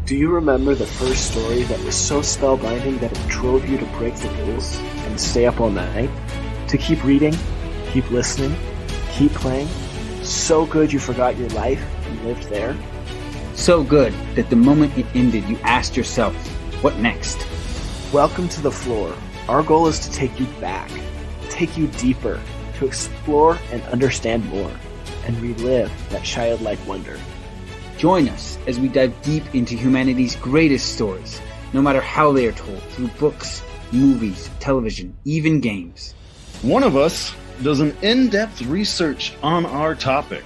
Do you remember the first story that was so spellbinding that it drove you to break the rules and stay up all night? To keep reading, keep listening, keep playing? So good you forgot your life and lived there? So good that the moment it ended, you asked yourself, what next? Welcome to the floor. Our goal is to take you back, take you deeper, to explore and understand more, and relive that childlike wonder. Join us as we dive deep into humanity's greatest stories, no matter how they are told, through books, movies, television, even games. One of us does an in-depth research on our topic.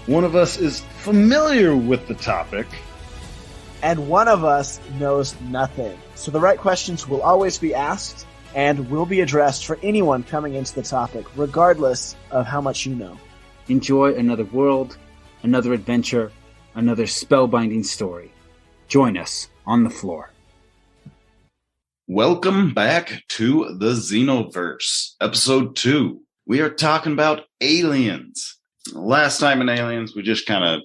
One of us is familiar with the topic. And one of us knows nothing. So the right questions will always be asked and will be addressed for anyone coming into the topic, regardless of how much you know. Enjoy another world, another adventure, another spellbinding story. Join us on the floor. Welcome back to the Xenoverse, episode 2. We are talking about aliens. Last time in Aliens, we just kind of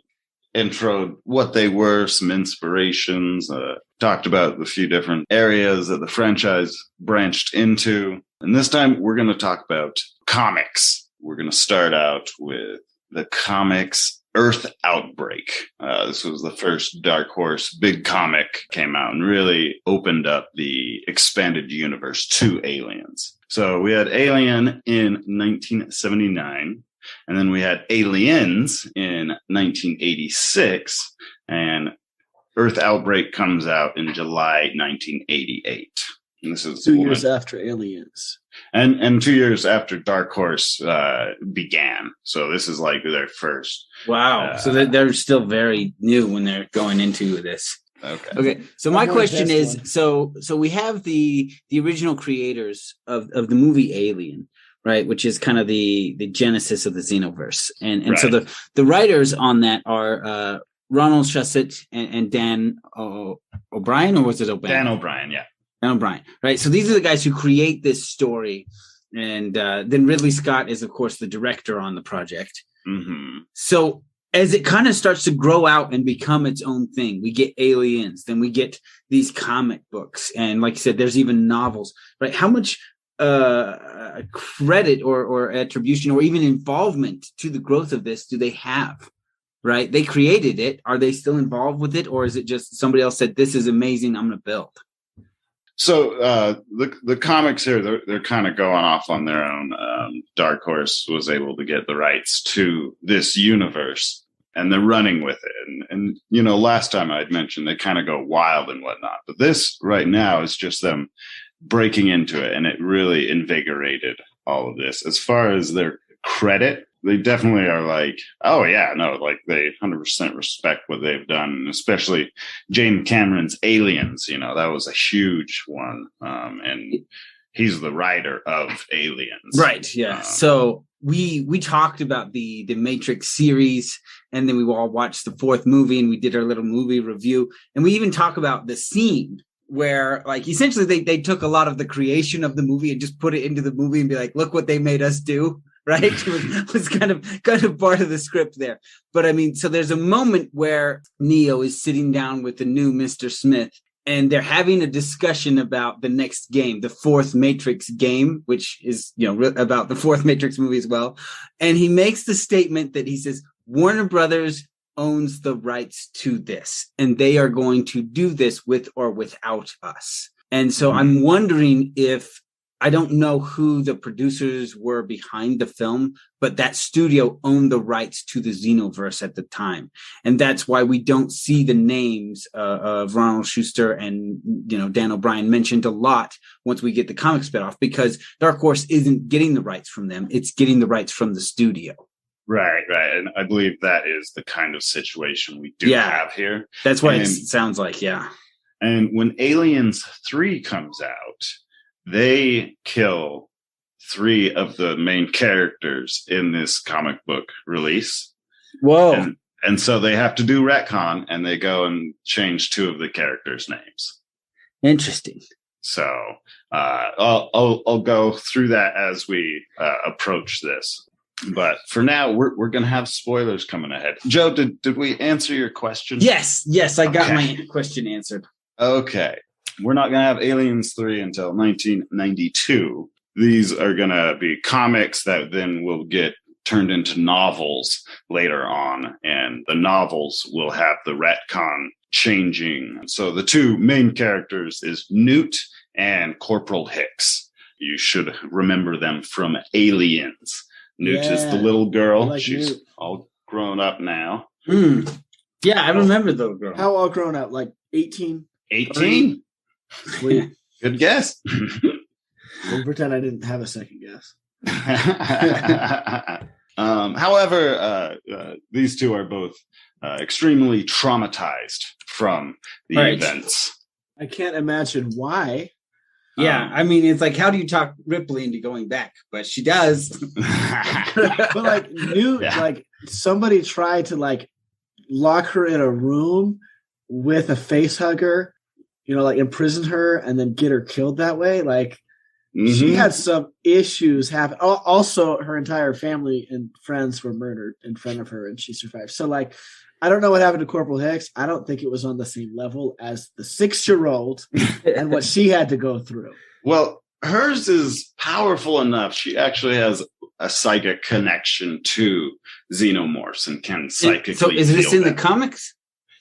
introed what they were, some inspirations, talked about the few different areas that the franchise branched into. And this time, we're going to talk about comics. We're going to start out with the comics Earth Outbreak. This was the first Dark Horse big comic, came out and really opened up the expanded universe to aliens. So we had Alien in 1979, and then we had Aliens in 1986, and Earth Outbreak comes out in July 1988. And this is 2 years after Aliens. And 2 years after Dark Horse began. So this is like their first. Wow. So they're still very new when they're going into this. Okay. So my question is, so we have the original creators of the movie Alien, right? Which is kind of the genesis of the Xenoverse. And right. So the writers on that are Ronald Shusett and Dan O'Brien, or was it O'Brien? Dan O'Brien, yeah. Dan O'Brien, right? So these are the guys who create this story. And then Ridley Scott is, of course, the director on the project. Mm-hmm. So as it kind of starts to grow out and become its own thing, we get Aliens, then we get these comic books. And like you said, there's even novels, right? How much credit or attribution or even involvement to the growth of this do they have, right? They created it. Are they still involved with it? Or is it just somebody else said, this is amazing, I'm going to build? So the comics here, they're kind of going off on their own. Dark Horse was able to get the rights to this universe, and they're running with it. And you know, last time I had mentioned they kind of go wild and whatnot. But this right now is just them breaking into it, and it really invigorated all of this. As far as their credit, they definitely are like, oh yeah, no, like they 100% respect what they've done, and especially James Cameron's Aliens. You know, that was a huge one, and he's the writer of Aliens, right? Yeah. So we talked about the Matrix series, and then we all watched the fourth movie, and we did our little movie review, and we even talk about the scene where, like, essentially they took a lot of the creation of the movie and just put it into the movie and be like, look what they made us do. Right. It was kind of part of the script there. But I mean, so there's a moment where Neo is sitting down with the new Mr. Smith, and they're having a discussion about the next game, the fourth Matrix game, which is, you know, about the fourth Matrix movie as well. And he makes the statement that he says, Warner Brothers owns the rights to this, and they are going to do this with or without us. And so I'm wondering if, I don't know who the producers were behind the film, but that studio owned the rights to the Xenoverse at the time. And that's why we don't see the names of Ronald Schuster and, you know, Dan O'Brien mentioned a lot once we get the comic spinoff, because Dark Horse isn't getting the rights from them. It's getting the rights from the studio. Right. And I believe that is the kind of situation we do have here. That's what it sounds like, yeah. And when Aliens 3 comes out, they kill 3 of the main characters in this comic book release. Whoa. And so they have to do retcon, and they go and change 2 of the characters' names. Interesting. So I'll go through that as we approach this. But for now, we're going to have spoilers coming ahead. Joe, did we answer your question? Yes, I got my question answered. Okay. We're not going to have Aliens 3 until 1992. These are going to be comics that then will get turned into novels later on, and the novels will have the retcon changing. So the two main characters is Newt and Corporal Hicks. You should remember them from Aliens. Newt is the little girl. Like She's Newt. All grown up now. Yeah, I remember the little girl. How all grown up? Like 18? 18? Sweet. Good guess. We'll pretend I didn't have a second guess. However, these two are both extremely traumatized from the events. I can't imagine why. Yeah, I mean, it's like, how do you talk Ripley into going back? But she does. But like Newt, like somebody tried to like lock her in a room with a face hugger, like imprison her and then get her killed that way. Like she had some issues happen. Also, her entire family and friends were murdered in front of her and she survived. So like, I don't know what happened to Corporal Hicks. I don't think it was on the same level as the 6-year-old and what she had to go through. Well, hers is powerful enough. She actually has a psychic connection to Xenomorphs and can psychically So is this in the comics?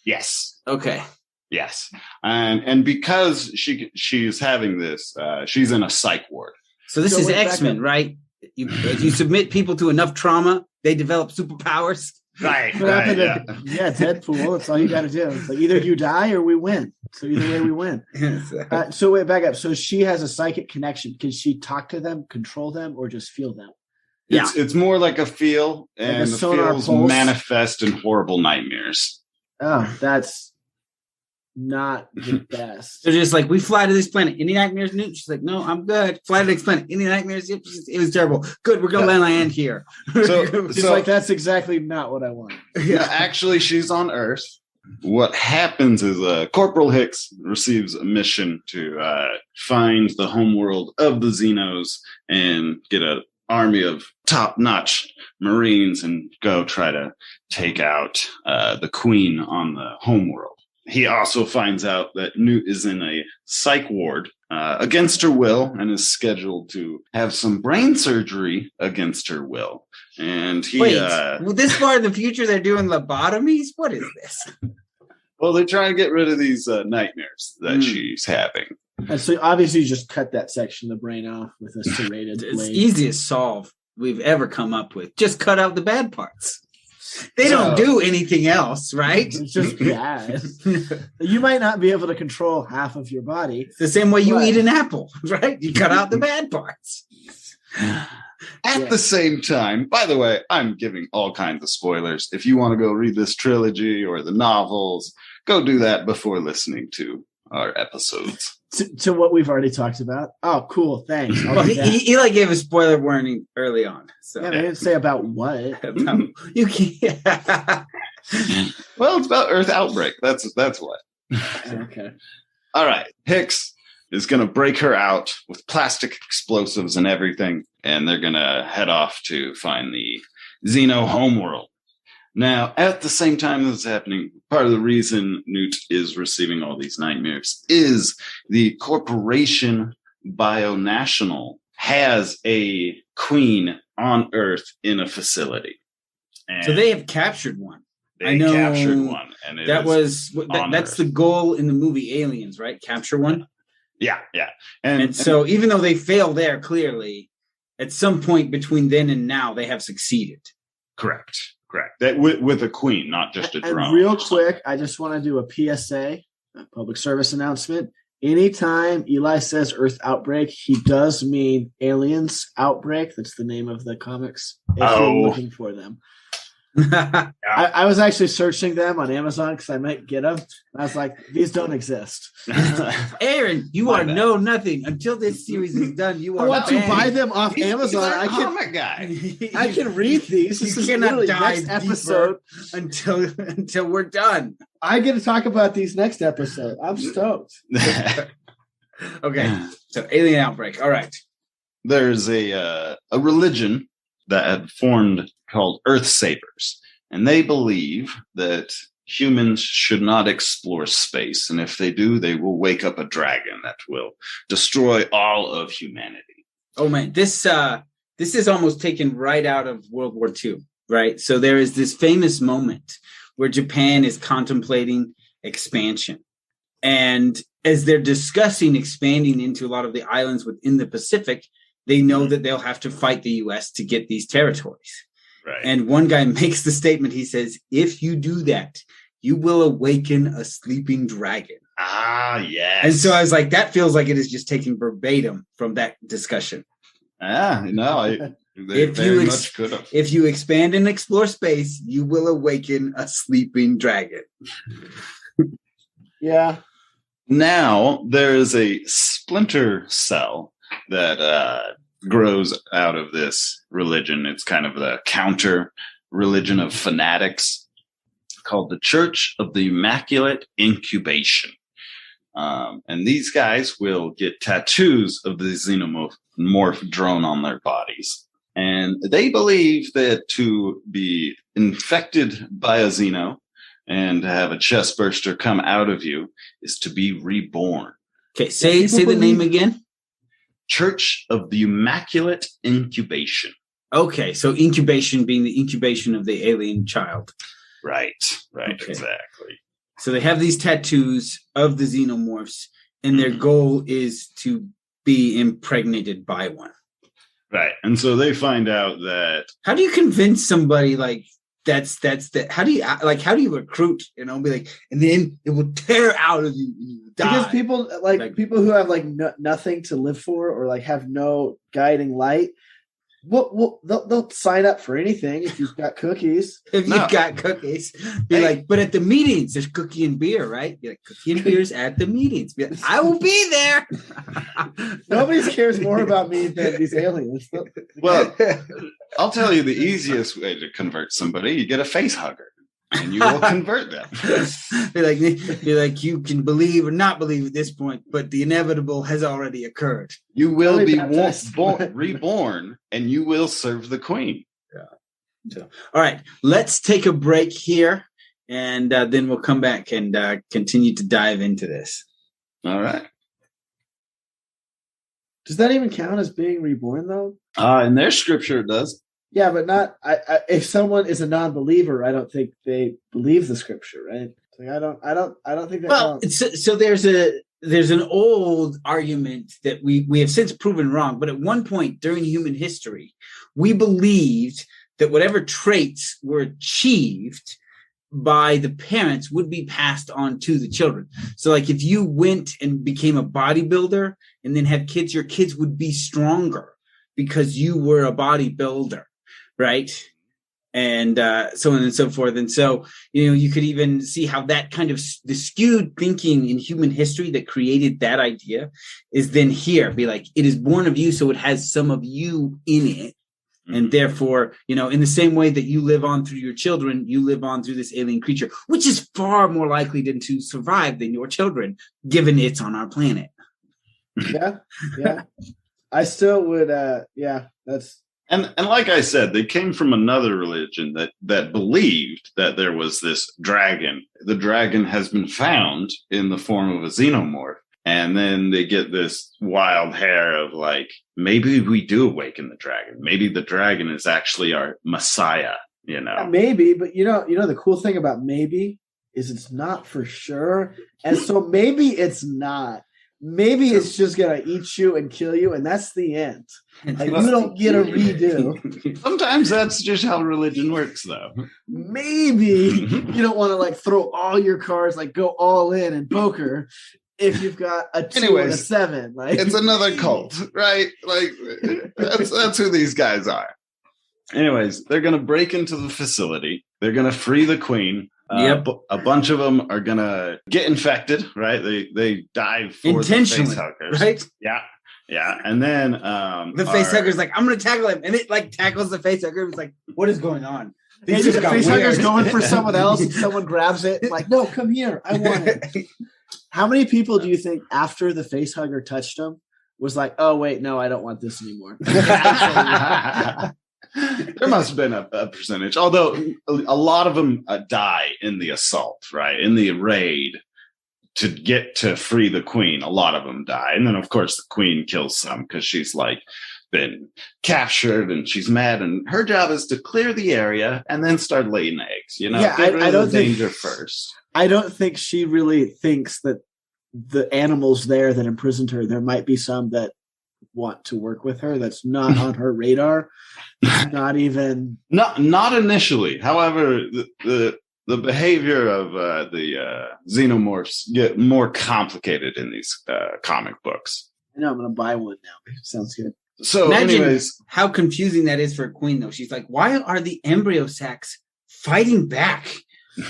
Yes. Okay. Yes. And because she's having this, she's in a psych ward. So this is X-Men, right? You submit people to enough trauma, they develop superpowers. Right. Deadpool. That's all you got to do. It's like either you die or we win. So either way, we win. So wait, back up. So she has a psychic connection. Can she talk to them, control them, or just feel them? It's more like a feel, and the feels manifest in horrible nightmares. Oh, that's not the best. They're just like, we fly to this planet. Any nightmares, Newt? She's like, no, I'm good. Fly to the next planet. Any nightmares? It was terrible. Good, we're going to land here. She's like, that's exactly not what I want. Yeah, actually, she's on Earth. What happens is Corporal Hicks receives a mission to find the homeworld of the Xenos and get an army of top-notch Marines and go try to take out the Queen on the homeworld. He also finds out that Newt is in a psych ward against her will and is scheduled to have some brain surgery against her will. And he... Wait, this far in the future they're doing lobotomies? What is this? Well, they're trying to get rid of these nightmares that she's having. And so obviously you just cut that section of the brain off with a serrated blade. It's the easiest solve we've ever come up with. Just cut out the bad parts. They don't do anything else, right? It's just bad. You might not be able to control half of your body. It's the same way you eat an apple, right? You cut out the bad parts. At the same time, by the way, I'm giving all kinds of spoilers. If you want to go read this trilogy or the novels, go do that before listening to our episodes. To what we've already talked about. Oh, cool. Thanks. Well, he like gave a spoiler warning early on. So. Yeah, they didn't say about what. You can't. Well, it's about Earth outbreak. That's what. Okay. All right. Hicks is going to break her out with plastic explosives and everything, and they're going to head off to find the Xeno homeworld. Now, at the same time this is happening, part of the reason Newt is receiving all these nightmares is the corporation Bionational has a queen on Earth in a facility. And so they have captured one. They captured one. And that's the goal in the movie Aliens, right? Capture one? Yeah. And so even though they fail there, clearly, at some point between then and now, they have succeeded. Correct. That with a queen, not just a drone. And real quick, I just want to do a PSA, a public service announcement. Anytime Eli says Earth outbreak, he does mean Aliens outbreak. That's the name of the comics. If you're looking for them. I was actually searching them on Amazon because I might get them. I was like, these don't exist. Aaron, you are know nothing until this series is done. You are. I want to buy them off Amazon. I can read these. This is cannot dive next episode until we're done. I get to talk about these next episode. I'm stoked. Okay, so alien outbreak. All right. There's a religion that had formed called Earth Savers. And they believe that humans should not explore space. And if they do, they will wake up a dragon that will destroy all of humanity. Oh man, this is almost taken right out of World War II, right? So there is this famous moment where Japan is contemplating expansion. And as they're discussing expanding into a lot of the islands within the Pacific, they know that they'll have to fight the US to get these territories. Right. And one guy makes the statement, he says, if you do that, you will awaken a sleeping dragon. Ah, yes. And so I was like, that feels like it is just taken verbatim from that discussion. They very much could have. If you expand and explore space, you will awaken a sleeping dragon. Yeah. Now there is a splinter cell that grows out of this religion. It's kind of the counter religion of fanatics called the Church of the Immaculate Incubation. And these guys will get tattoos of the xenomorph drone on their bodies. And they believe that to be infected by a xeno and to have a chest burster come out of you is to be reborn. Okay, say the name again. Church of the Immaculate Incubation. Okay, so incubation being the incubation of the alien child. Right, okay. Exactly. So they have these tattoos of the xenomorphs, and their goal is to be impregnated by one. Right, and so they find out that. How do you convince somebody like that's the? How do you recruit? Be like, and then it will tear out of you and you will die. Because people who have nothing to live for or like have no guiding light. They'll sign up for anything if you've got cookies. You've got cookies, be like, but at the meetings, there's cookie and beer, right? Be like, cookie and beer's at the meetings. Be like, I will be there. Nobody cares more about me than these aliens. Well, I'll tell you the easiest way to convert somebody: you get a face hugger, and you will convert them. Be like, you can believe or not believe at this point, but the inevitable has already occurred. You will be reborn, and you will serve the queen. Yeah. So, all right, let's take a break here, and then we'll come back and continue to dive into this. All right. Does that even count as being reborn, though? In their scripture, it does. Yeah, but not. If someone is a non-believer, I don't think they believe the scripture, right? Like, I don't think that. Well, so there's an old argument that we have since proven wrong, but at one point during human history, we believed that whatever traits were achieved by the parents would be passed on to the children. So like if you went and became a bodybuilder and then had kids, your kids would be stronger because you were a bodybuilder, right? And so on and so forth. And so, you could even see how that kind of the skewed thinking in human history that created that idea is then here. Be like, it is born of you, so it has some of you in it. And therefore, in the same way that you live on through your children, you live on through this alien creature, which is far more likely to survive than your children, given it's on our planet. Yeah. I still would, that's... And like I said, they came from another religion that believed that there was this dragon. The dragon has been found in the form of a xenomorph. And then they get this wild hair of like, maybe we do awaken the dragon. Maybe the dragon is actually our messiah, Yeah, maybe, but the cool thing about maybe is it's not for sure. And so maybe it's not. Maybe it's just going to eat you and kill you, and that's the end. Like, you don't get a redo. Sometimes that's just how religion works, though. Maybe you don't want to like throw all your cards, like go all in and poker if you've got a 2 and a 7. Like, it's another cult, right? Like that's who these guys are. Anyways, they're going to break into the facility. They're going to free the queen. Yep. A bunch of them are gonna get infected, right? They dive for the face huggers, right? Yeah. And then the face hugger's like, I'm gonna tackle him, and it like tackles the face hugger. It's like, what is going on? The face hugger's going for someone else, and someone grabs it, like, no, come here, I want it. How many people do you think after the face hugger touched them was like, oh wait, no, I don't want this anymore? There must have been a percentage, although a lot of them die in the assault, right? In the raid to get to free the queen. A lot of them die. And then, of course, the queen kills some because she's like been captured and she's mad. And her job is to clear the area and then start laying eggs. You know, Yeah, get rid I of don't the think- danger first. I don't think she really thinks that the animals there that imprisoned her, there might be some that want to work with her. That's not on her radar. Not even. Not initially. However, the behavior of the xenomorphs get more complicated in these comic books. I know I'm going to buy one now. Sounds good. So, Imagine anyways, how confusing that is for a queen, though. She's like, why are the embryo sacs fighting back?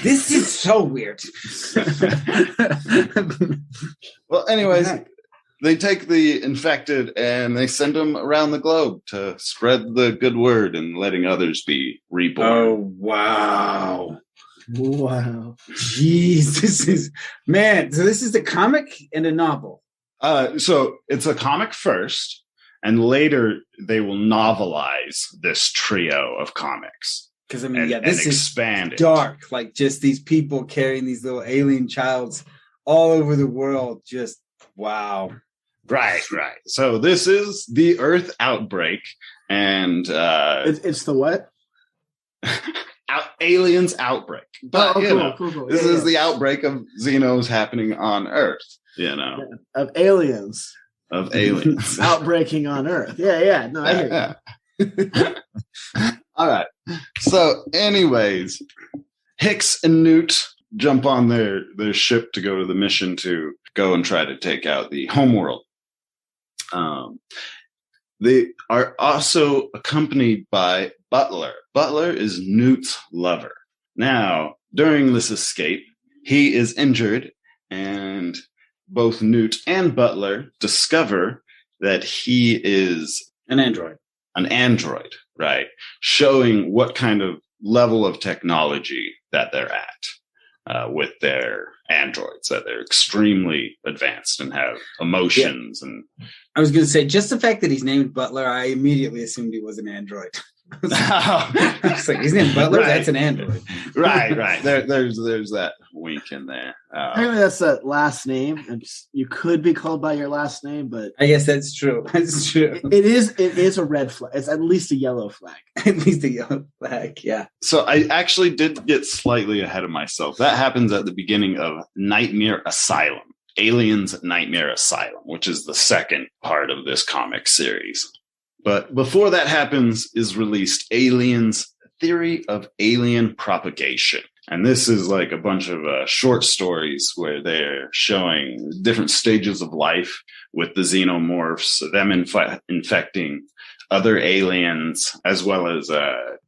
This is so weird. well, anyways, they take the infected and they send them around the globe to spread the good word and letting others be reborn. Oh, wow. Wow. Jeez, this is, man. So this is a comic and a novel. So it's a comic first, and later they will novelize this trio of comics. Because, I mean, And, yeah, and this is expand it. dark. Like, just these people carrying these little alien childs all over the world. Just, wow. Right. So this is the Earth outbreak, and It's the what? aliens outbreak. But you know, cool. this Yeah, is yeah. the outbreak of Xenos happening on Earth. You know, Of aliens of aliens. outbreaking on Earth. Yeah. No, I hear you. All right. So, anyways, Hicks and Newt jump on their ship to go to the mission to go and try to take out the homeworld. They are also accompanied by Butler. Butler is Newt's lover. Now, during this escape, he is injured, and both Newt and Butler discover that he is An android. an android, right? Showing what kind of level of technology that they're at with their androids, that they're extremely advanced and have emotions. And I was going to say, just the fact that he's named Butler, I immediately assumed he was an android. I was like, he's named Butler? Right. That's an android. right. There's that wink in there. Apparently that's a last name, and you could be called by your last name, but I guess that's true. That's true. it is a red flag. It's at least a yellow flag. At least a yellow flag, yeah. So I actually did get slightly ahead of myself. That happens at the beginning of Nightmare Asylum, Aliens Nightmare Asylum, which is the second part of this comic series. But before that happens is released Aliens Theory of Alien Propagation. And this is like a bunch of short stories where they're showing different stages of life with the xenomorphs, them infecting other aliens, as well as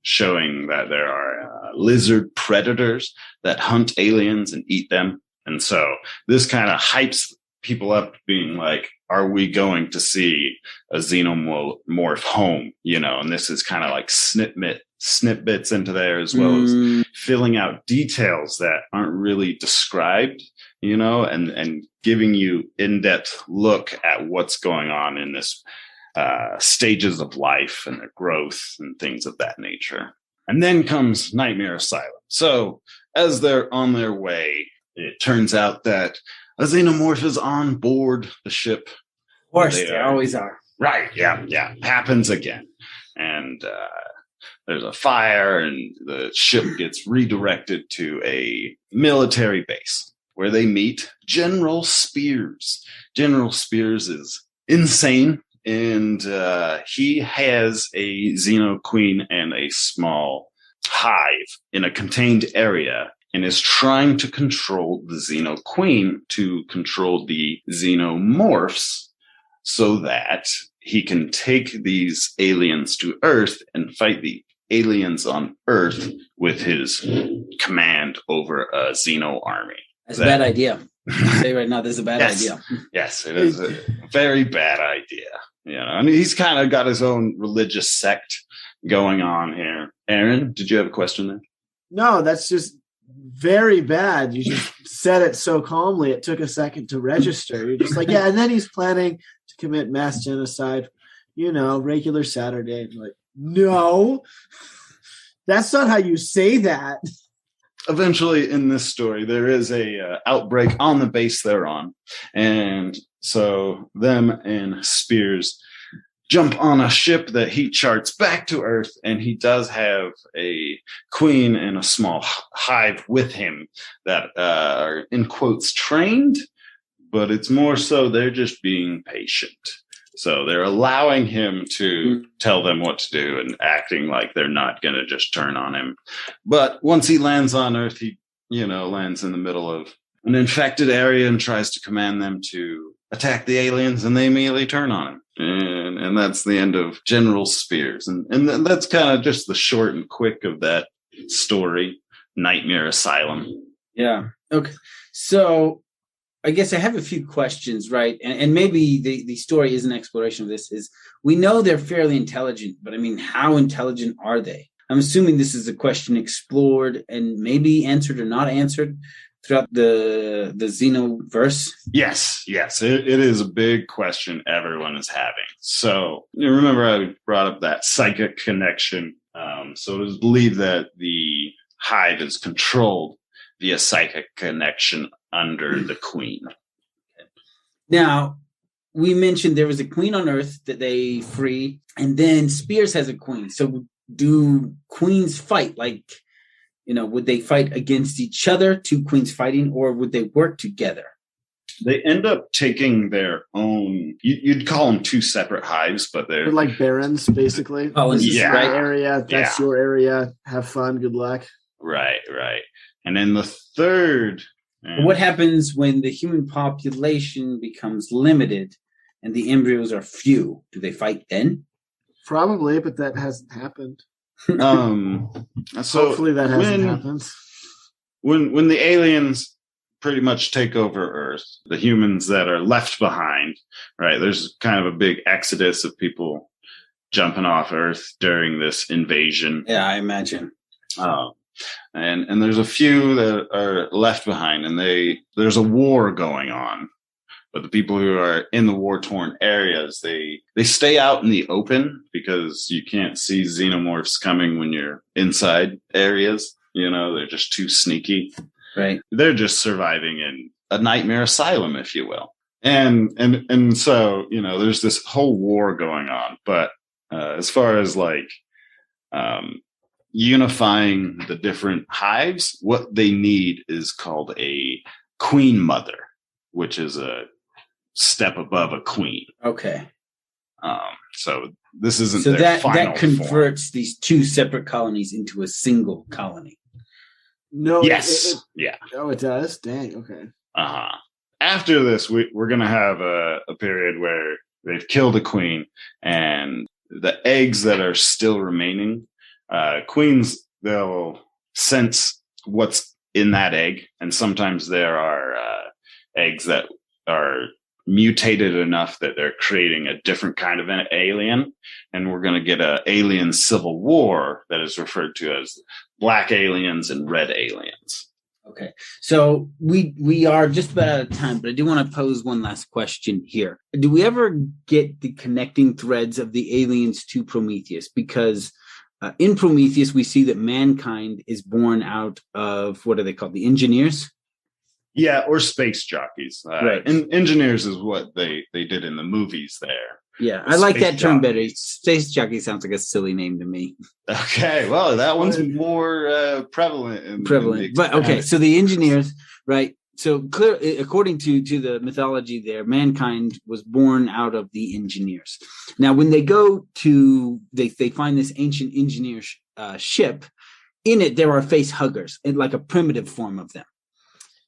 showing that there are lizard predators that hunt aliens and eat them. And so this kind of hypes people up, being like, are we going to see a xenomorph home? You know, and this is kind of like snippets into there, as well as filling out details that aren't really described, you know, and giving you in-depth look at what's going on in this stages of life and their growth and things of that nature. And then comes Nightmare Asylum. So as they're on their way, it turns out that a xenomorph is on board the ship. Of course, they always are. Right, yeah. Happens again. And there's a fire, and the ship gets redirected to a military base where they meet General Spears. General Spears is insane, and he has a Xeno Queen and a small hive in a contained area, and is trying to control the Xeno Queen to control the xenomorphs so that he can take these aliens to Earth and fight the aliens on Earth with his command over a Xeno army. That's a bad idea. I'll say right now, this is a bad Yes. idea. Yes, it is a very bad idea. You know, and he's kind of got his own religious sect going on here. Aaron, did you have a question there? No, that's just very bad. You just said it so calmly. It took a second to register. You're just like, yeah, and then he's planning to commit mass genocide, you know, regular Saturday. Like, No, that's not how you say that. Eventually, in this story, there is a outbreak on the base they're on, and so them and Spears jump on a ship that he charts back to Earth, and he does have a queen and a small hive with him that are, in quotes, trained, but it's more so they're just being patient. So they're allowing him to tell them what to do and acting like they're not going to just turn on him. But once he lands on Earth, he, lands in the middle of an infected area and tries to command them to attack the aliens, and they immediately turn on him. And that's the end of General Spears. And that's kind of just the short and quick of that story, Nightmare Asylum. Yeah. Okay. So I guess I have a few questions, right? And maybe the story is an exploration of this. Is we know they're fairly intelligent, but I mean, how intelligent are they? I'm assuming this is a question explored and maybe answered or not answered throughout the Xenoverse. Yes, it is a big question everyone is having. So you remember I brought up that psychic connection. So it is believed that the hive is controlled via psychic connection under the queen. Now, we mentioned there was a queen on Earth that they free, and then Spears has a queen. So do queens fight? Like, would they fight against each other, two queens fighting, or would they work together? They end up taking their own, you'd call them two separate hives, but they're like barons, basically. Oh, this is yeah. my area. That's your area. Have fun. Good luck. Right. And then the third... What happens when the human population becomes limited and the embryos are few? Do they fight then? Probably, but that hasn't happened. So hopefully that hasn't happened. When the aliens pretty much take over Earth, the humans that are left behind, right? There's kind of a big exodus of people jumping off Earth during this invasion. Yeah, I imagine. And there's a few that are left behind, and there's a war going on. But the people who are in the war-torn areas, they stay out in the open because you can't see xenomorphs coming when you're inside areas. They're just too sneaky. Right. They're just surviving in a nightmare asylum, if you will. And so, there's this whole war going on. But as far as unifying the different hives, what they need is called a queen mother, which is a step above a queen. Okay. So this isn't so their final that converts form. These two separate colonies into a single colony. No. Yes. Yeah. Oh, it does. Dang. Okay. After this, we're gonna have a period where they've killed a queen, and the eggs that are still remaining, queens, they'll sense what's in that egg, and sometimes there are eggs that are mutated enough that they're creating a different kind of an alien, and we're going to get an alien civil war that is referred to as black aliens and red aliens. Okay, so we are just about out of time, but I do want to pose one last question here. Do we ever get the connecting threads of the aliens to Prometheus? Because in Prometheus, we see that mankind is born out of, what are they called? The engineers? Yeah, or space jockeys. Right. And engineers is what they did in the movies there. Yeah, I like that term better. Jockeys. Space jockey sounds like a silly name to me. Okay, well, that one's more prevalent. But okay, so the engineers, right? So clear, according to the mythology there, mankind was born out of the engineers. Now, when they go to, they find this ancient engineer ship. In it, there are face huggers, in like a primitive form of them.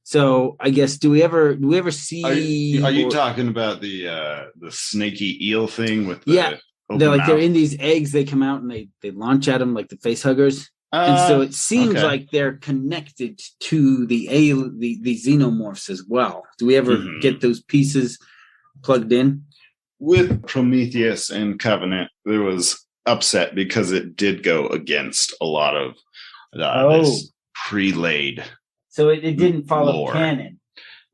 So I guess do we ever see? Are you talking about the snaky eel thing with the they're like mouth? they're in these eggs. They come out and they launch at them like the face huggers. And so it seems like they're connected to the xenomorphs as well. Do we ever get those pieces plugged in? With Prometheus and Covenant, there was upset because it did go against a lot of this pre-laid. So it didn't follow lore. canon.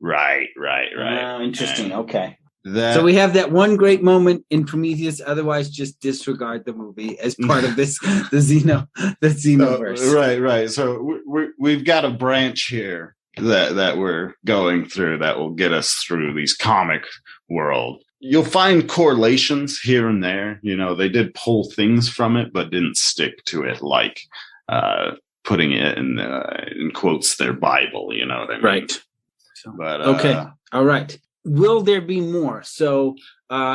Right. Oh, interesting. Okay. So we have that one great moment in Prometheus. Otherwise, just disregard the movie as part of this, the Xenoverse. Right. So we've got a branch here that we're going through that will get us through these comic world. You'll find correlations here and there. You know, they did pull things from it, but didn't stick to it, like putting it in quotes their Bible. You know what I mean? Right. But okay. All right. Will there be more? So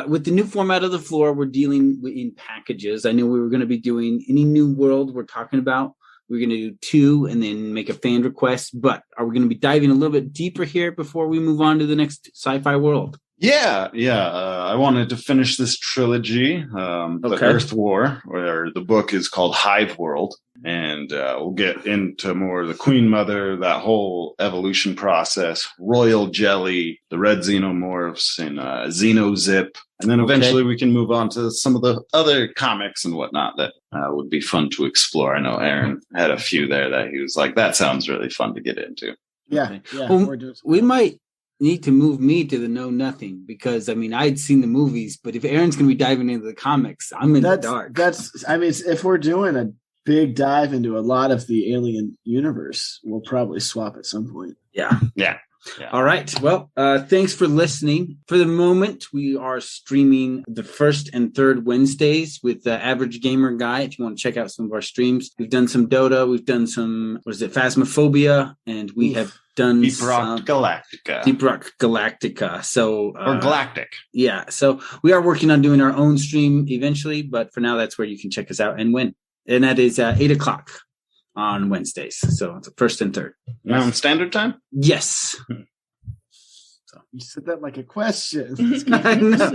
with the new format of the floor, we're dealing in packages. I knew we were going to be doing any new world we're talking about. We're going to do 2 and then make a fan request. But are we going to be diving a little bit deeper here before we move on to the next sci-fi world? Yeah. I wanted to finish this trilogy, The Earth War, where the book is called Hive World. And we'll get into more of the Queen Mother, that whole evolution process, Royal Jelly, the Red Xenomorphs, and Xenozip. And then eventually we can move on to some of the other comics and whatnot that would be fun to explore. I know Aaron had a few there that he was like, that sounds really fun to get into. Yeah. Well, we might need to move me to the know nothing, because I mean, I'd seen the movies, but if Aaron's going to be diving into the comics, I'm in the dark. If we're doing a big dive into a lot of the alien universe, we'll probably swap at some point. Yeah. All right. Well, thanks for listening. For the moment, we are streaming the first and third Wednesdays with the Average Gamer Guy. If you want to check out some of our streams, we've done some Dota, we've done some, Phasmophobia, and we have done Deep Rock Galactica. So or Galactic. Yeah. So we are working on doing our own stream eventually, but for now, that's where you can check us out and win. And that is 8:00 on Wednesdays. So it's the first and third. Mountain Standard Time? Yes. So you said that like a question. I know.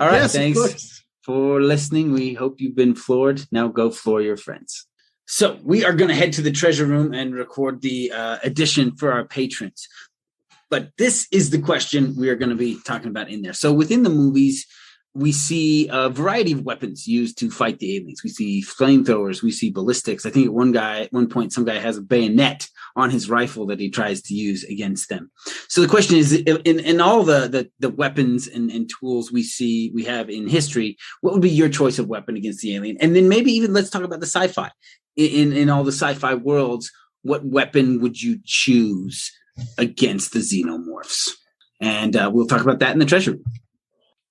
All right. Thanks for listening. We hope you've been floored. Now go floor your friends. So we are going to head to the treasure room and record the edition for our patrons. But this is the question we are going to be talking about in there. So within the movies, we see a variety of weapons used to fight the aliens. We see flamethrowers. We see ballistics. I think at one point, some guy has a bayonet on his rifle that he tries to use against them. So the question is, in all the weapons and tools we have in history, what would be your choice of weapon against the alien? And then maybe even let's talk about the sci-fi. In all the sci-fi worlds, what weapon would you choose against the xenomorphs? And we'll talk about that in the treasure room.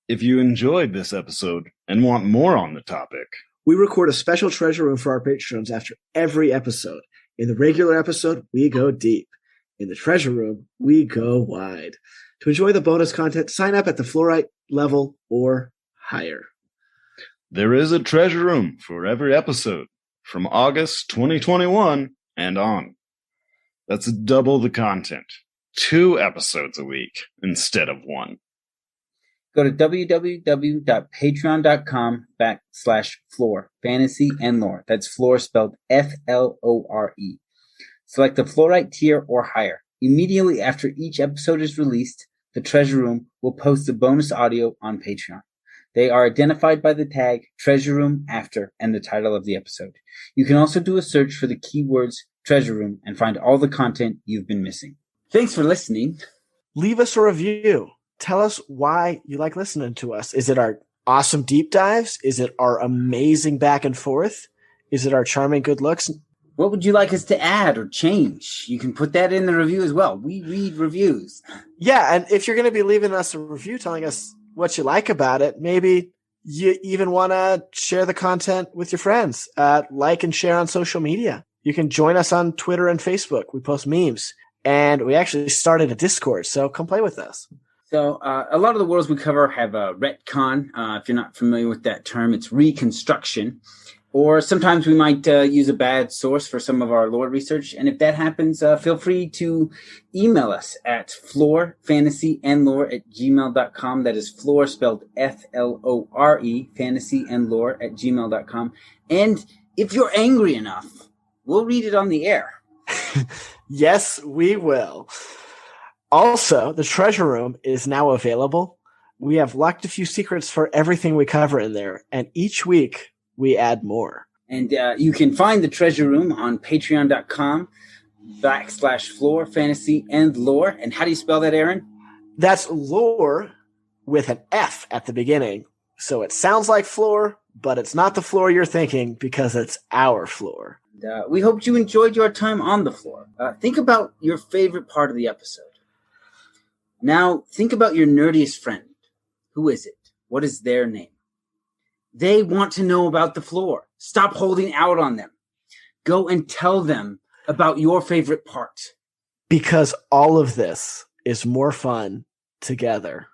If you enjoyed this episode and want more on the topic, we record a special treasure room for our patrons after every episode. In the regular episode, we go deep. In the treasure room, we go wide. To enjoy the bonus content, sign up at the fluorite level or higher. There is a treasure room for every episode from August 2021 and on. That's double the content. 2 episodes a week instead of 1. Go to www.patreon.com/floor, fantasy and lore. That's floor spelled FLORE. Select the fluorite tier or higher. Immediately after each episode is released, the treasure room will post the bonus audio on Patreon. They are identified by the tag treasure room after and the title of the episode. You can also do a search for the keywords treasure room and find all the content you've been missing. Thanks for listening. Leave us a review. Tell us why you like listening to us. Is it our awesome deep dives? Is it our amazing back and forth? Is it our charming good looks? What would you like us to add or change? You can put that in the review as well. We read reviews. Yeah, and if you're going to be leaving us a review telling us what you like about it, maybe you even want to share the content with your friends. Like and share on social media. You can join us on Twitter and Facebook. We post memes. And we actually started a Discord, so come play with us. So a lot of the worlds we cover have a retcon. If you're not familiar with that term, it's reconstruction. Or sometimes we might use a bad source for some of our lore research. And if that happens, feel free to email us at floorfantasyandlore@gmail.com. That is floor spelled FLORE, fantasyandlore@gmail.com. And if you're angry enough, we'll read it on the air. Yes, we will. Also, the treasure room is now available. We have locked a few secrets for everything we cover in there, and each week we add more. And you can find the treasure room on patreon.com/floor fantasy and lore. And how do you spell that, Aaron? That's lore with an F at the beginning. So it sounds like floor, but it's not the floor you're thinking because it's our floor. We hope you enjoyed your time on the floor. Think about your favorite part of the episode. Now, think about your nerdiest friend. Who is it? What is their name? They want to know about the floor. Stop holding out on them. Go and tell them about your favorite part. Because all of this is more fun together.